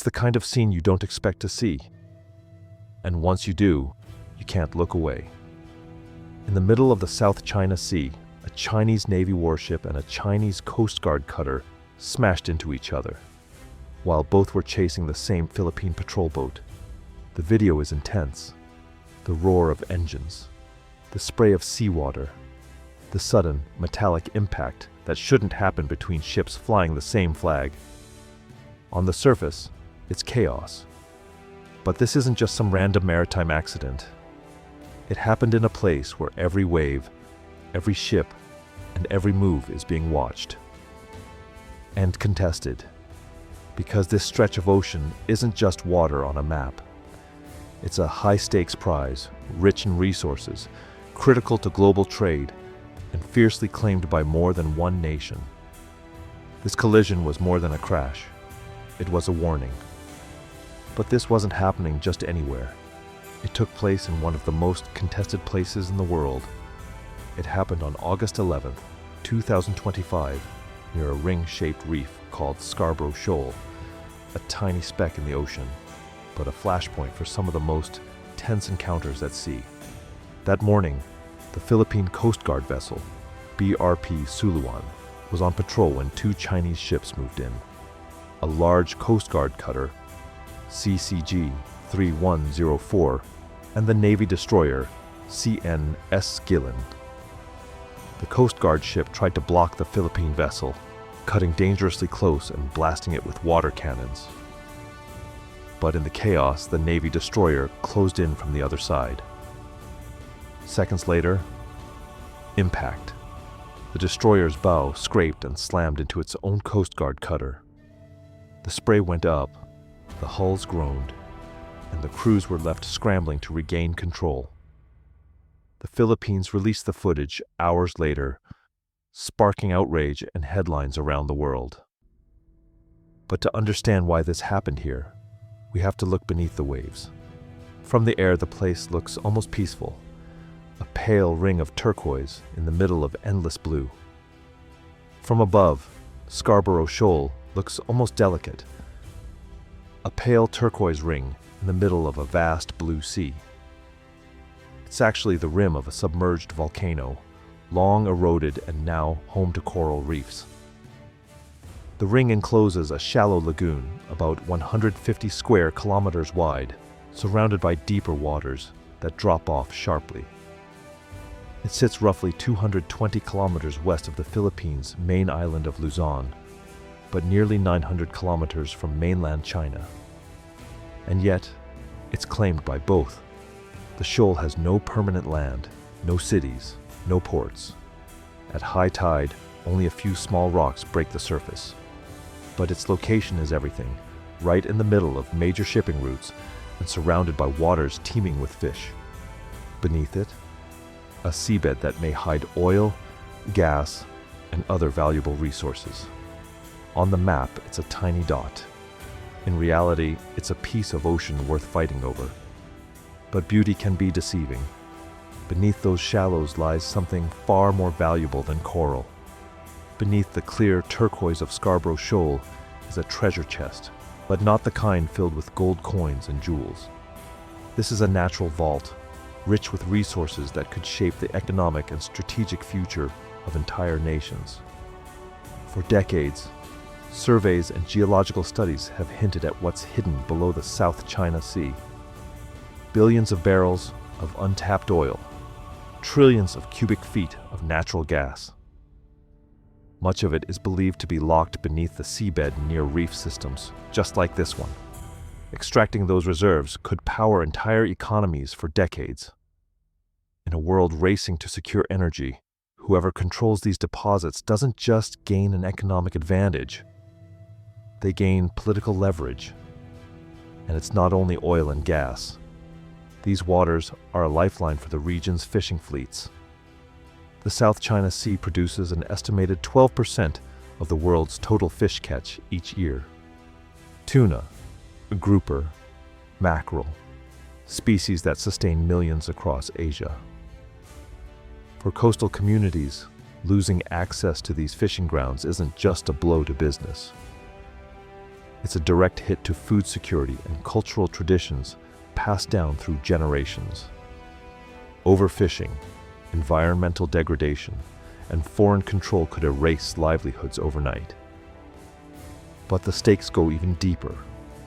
the kind of scene you don't expect to see. And once you do, you can't look away. In the middle of the South China Sea, a Chinese Navy warship and a Chinese Coast Guard cutter smashed into each other, while both were chasing the same Philippine patrol boat. The video is intense. The roar of engines, the spray of seawater, the sudden, metallic impact that shouldn't happen between ships flying the same flag. On the surface, it's chaos. But this isn't just some random maritime accident. It happened in a place where every wave, every ship, and every move is being watched and contested. Because this stretch of ocean isn't just water on a map. It's a high-stakes prize, rich in resources, critical to global trade, and fiercely claimed by more than one nation. This collision was more than a crash. It was a warning. But this wasn't happening just anywhere. It took place in one of the most contested places in the world. It happened on August 11, 2025, near a ring-shaped reef called Scarborough Shoal, a tiny speck in the ocean, but a flashpoint for some of the most tense encounters at sea. That morning, the Philippine Coast Guard vessel, BRP Suluan, was on patrol when two Chinese ships moved in. A large Coast Guard cutter, CCG 3104, and the Navy destroyer, CNS Gillen. The Coast Guard ship tried to block the Philippine vessel, cutting dangerously close and blasting it with water cannons. But in the chaos, the Navy destroyer closed in from the other side. Seconds later, impact. The destroyer's bow scraped and slammed into its own Coast Guard cutter. The spray went up, the hulls groaned, and the crews were left scrambling to regain control. The Philippines released the footage hours later, sparking outrage and headlines around the world. But to understand why this happened here, we have to look beneath the waves. From the air, the place looks almost peaceful, a pale ring of turquoise in the middle of endless blue. From above, Scarborough Shoal looks almost delicate, a pale turquoise ring in the middle of a vast blue sea. It's actually the rim of a submerged volcano, long eroded and now home to coral reefs. The ring encloses a shallow lagoon, about 150 square kilometers wide, surrounded by deeper waters that drop off sharply. It sits roughly 220 kilometers west of the Philippines' main island of Luzon, but nearly 900 kilometers from mainland China. And yet, it's claimed by both. The shoal has no permanent land, no cities, no ports. At high tide, only a few small rocks break the surface. But its location is everything, right in the middle of major shipping routes and surrounded by waters teeming with fish. Beneath it, a seabed that may hide oil, gas, and other valuable resources. On the map, it's a tiny dot. In reality, it's a piece of ocean worth fighting over. But beauty can be deceiving. Beneath those shallows lies something far more valuable than coral. Beneath the clear turquoise of Scarborough Shoal is a treasure chest, but not the kind filled with gold coins and jewels. This is a natural vault, rich with resources that could shape the economic and strategic future of entire nations. For decades, surveys and geological studies have hinted at what's hidden below the South China Sea. Billions of barrels of untapped oil, trillions of cubic feet of natural gas. Much of it is believed to be locked beneath the seabed near reef systems, just like this one. Extracting those reserves could power entire economies for decades. In a world racing to secure energy, whoever controls these deposits doesn't just gain an economic advantage. They gain political leverage. And it's not only oil and gas. These waters are a lifeline for the region's fishing fleets. The South China Sea produces an estimated 12% of the world's total fish catch each year. Tuna, grouper, mackerel, species that sustain millions across Asia. For coastal communities, losing access to these fishing grounds isn't just a blow to business. It's a direct hit to food security and cultural traditions passed down through generations. Overfishing, environmental degradation, and foreign control could erase livelihoods overnight. But the stakes go even deeper,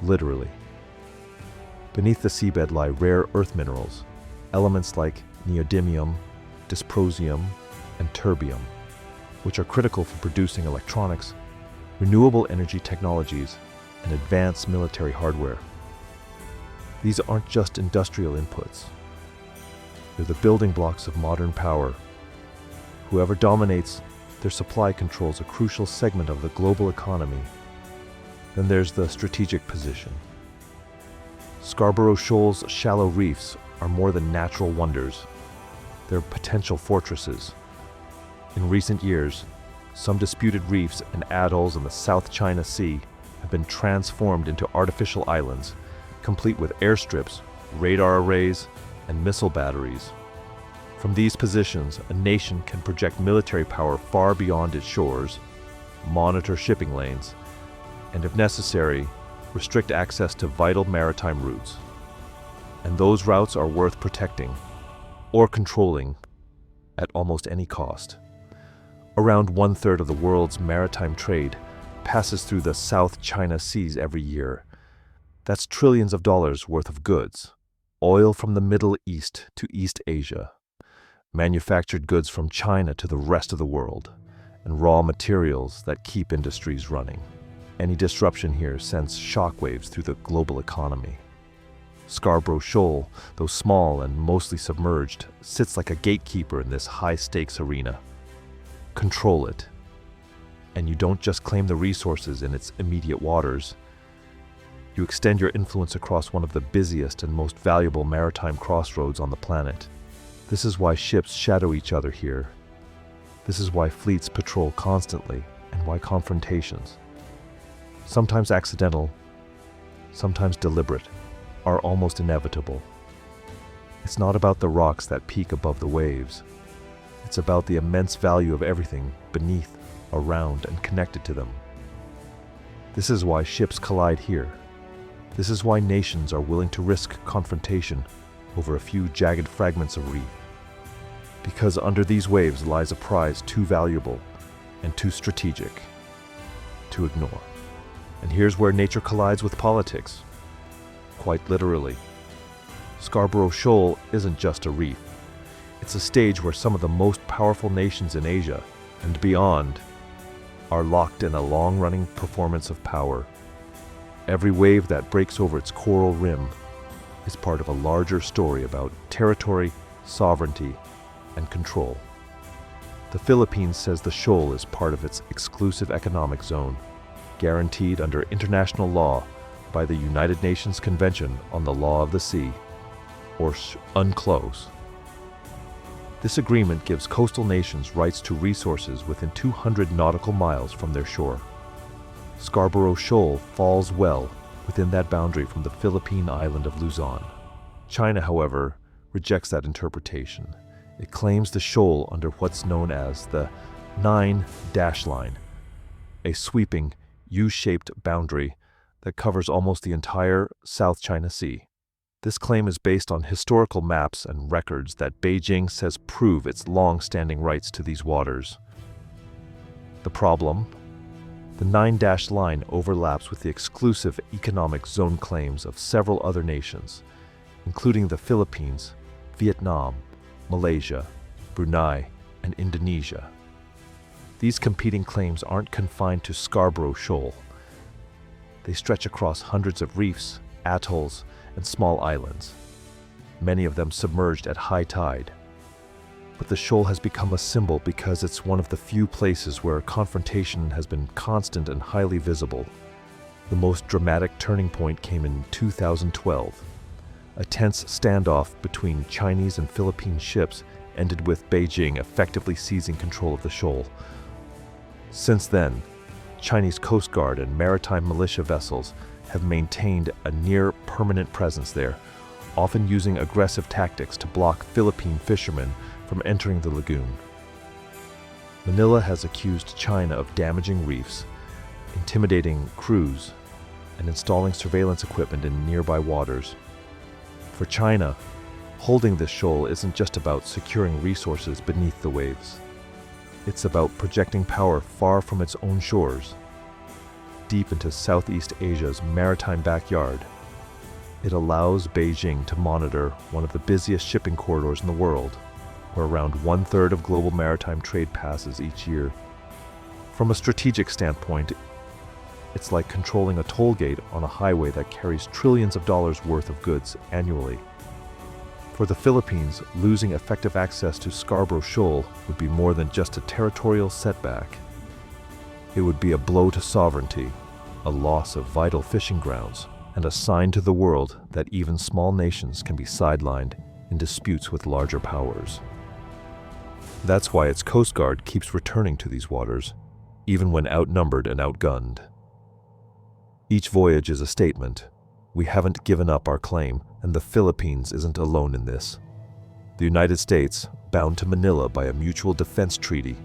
literally. Beneath the seabed lie rare earth minerals, elements like neodymium, dysprosium, and terbium, which are critical for producing electronics, renewable energy technologies, and advanced military hardware. These aren't just industrial inputs. They're the building blocks of modern power. Whoever dominates their supply controls a crucial segment of the global economy. Then there's the strategic position. Scarborough Shoal's shallow reefs are more than natural wonders. They're potential fortresses. In recent years, some disputed reefs and atolls in the South China Sea have been transformed into artificial islands, complete with airstrips, radar arrays, and missile batteries. From these positions, a nation can project military power far beyond its shores, monitor shipping lanes, and if necessary, restrict access to vital maritime routes. And those routes are worth protecting or controlling at almost any cost. Around 1/3 of the world's maritime trade passes through the South China Seas every year. That's trillions of dollars worth of goods. Oil from the Middle East to East Asia, manufactured goods from China to the rest of the world, and raw materials that keep industries running. Any disruption here sends shockwaves through the global economy. Scarborough Shoal, though small and mostly submerged, sits like a gatekeeper in this high-stakes arena. Control it. And you don't just claim the resources in its immediate waters. You extend your influence across one of the busiest and most valuable maritime crossroads on the planet. This is why ships shadow each other here. This is why fleets patrol constantly, and why confrontations, sometimes accidental, sometimes deliberate, are almost inevitable. It's not about the rocks that peak above the waves. It's about the immense value of everything beneath, around, and connected to them. This is why ships collide here. This is why nations are willing to risk confrontation over a few jagged fragments of reef. Because under these waves lies a prize too valuable and too strategic to ignore. And here's where nature collides with politics. Quite literally. Scarborough Shoal isn't just a reef. It's a stage where some of the most powerful nations in Asia and beyond are locked in a long-running performance of power. Every wave that breaks over its coral rim is part of a larger story about territory, sovereignty, and control. The Philippines says the shoal is part of its exclusive economic zone, guaranteed under international law by the United Nations Convention on the Law of the Sea, or UNCLOS. This agreement gives coastal nations rights to resources within 200 nautical miles from their shore. Scarborough Shoal falls well within that boundary from the Philippine island of Luzon. China, however, rejects that interpretation. It claims the shoal under what's known as the 9-line, a sweeping U-shaped boundary that covers almost the entire South China Sea. This claim is based on historical maps and records that Beijing says prove its long-standing rights to these waters. The problem? The 9-line overlaps with the exclusive economic zone claims of several other nations, including the Philippines, Vietnam, Malaysia, Brunei, and Indonesia. These competing claims aren't confined to Scarborough Shoal. They stretch across hundreds of reefs, atolls, and small islands, many of them submerged at high tide. But the shoal has become a symbol because it's one of the few places where confrontation has been constant and highly visible. The most dramatic turning point came in 2012. A tense standoff between Chinese and Philippine ships ended with Beijing effectively seizing control of the shoal. Since then, Chinese Coast Guard and maritime militia vessels have maintained a near-permanent presence there, often using aggressive tactics to block Philippine fishermen from entering the lagoon. Manila has accused China of damaging reefs, intimidating crews, and installing surveillance equipment in nearby waters. For China, holding this shoal isn't just about securing resources beneath the waves. It's about projecting power far from its own shores, deep into Southeast Asia's maritime backyard. It allows Beijing to monitor one of the busiest shipping corridors in the world, where around 1/3 of global maritime trade passes each year. From a strategic standpoint, it's like controlling a toll gate on a highway that carries trillions of dollars worth of goods annually. For the Philippines, losing effective access to Scarborough Shoal would be more than just a territorial setback. It would be a blow to sovereignty, a loss of vital fishing grounds, and a sign to the world that even small nations can be sidelined in disputes with larger powers. That's why its Coast Guard keeps returning to these waters, even when outnumbered and outgunned. Each voyage is a statement. We haven't given up our claim, and the Philippines isn't alone in this. The United States, bound to Manila by a mutual defense treaty,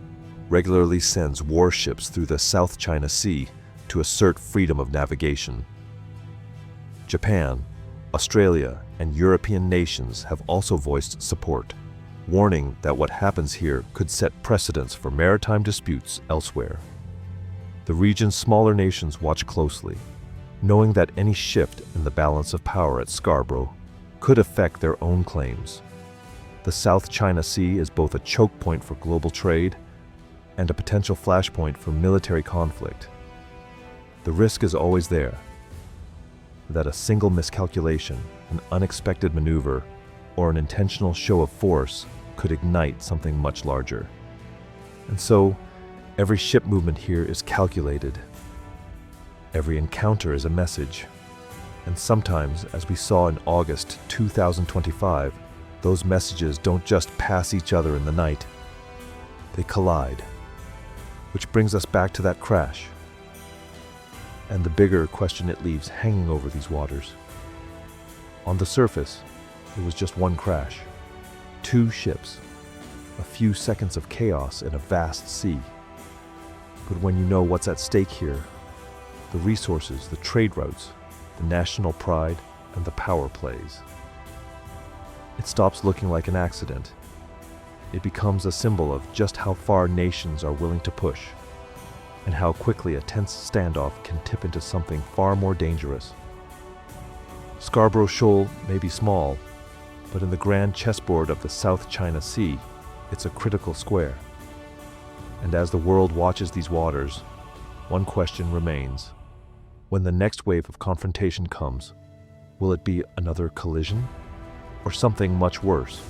regularly sends warships through the South China Sea to assert freedom of navigation. Japan, Australia, and European nations have also voiced support, warning that what happens here could set precedents for maritime disputes elsewhere. The region's smaller nations watch closely, knowing that any shift in the balance of power at Scarborough could affect their own claims. The South China Sea is both a choke point for global trade and a potential flashpoint for military conflict. The risk is always there that a single miscalculation, an unexpected maneuver, or an intentional show of force could ignite something much larger. And so, every ship movement here is calculated. Every encounter is a message. And sometimes, as we saw in August 2025, those messages don't just pass each other in the night. They collide. Which brings us back to that crash, and the bigger question it leaves hanging over these waters. On the surface, it was just one crash. 2 ships. A few seconds of chaos in a vast sea. But when you know what's at stake here, the resources, the trade routes, the national pride, and the power plays, it stops looking like an accident. It becomes a symbol of just how far nations are willing to push, and how quickly a tense standoff can tip into something far more dangerous. Scarborough Shoal may be small, but in the grand chessboard of the South China Sea, it's a critical square. And as the world watches these waters, one question remains. When the next wave of confrontation comes, will it be another collision, or something much worse?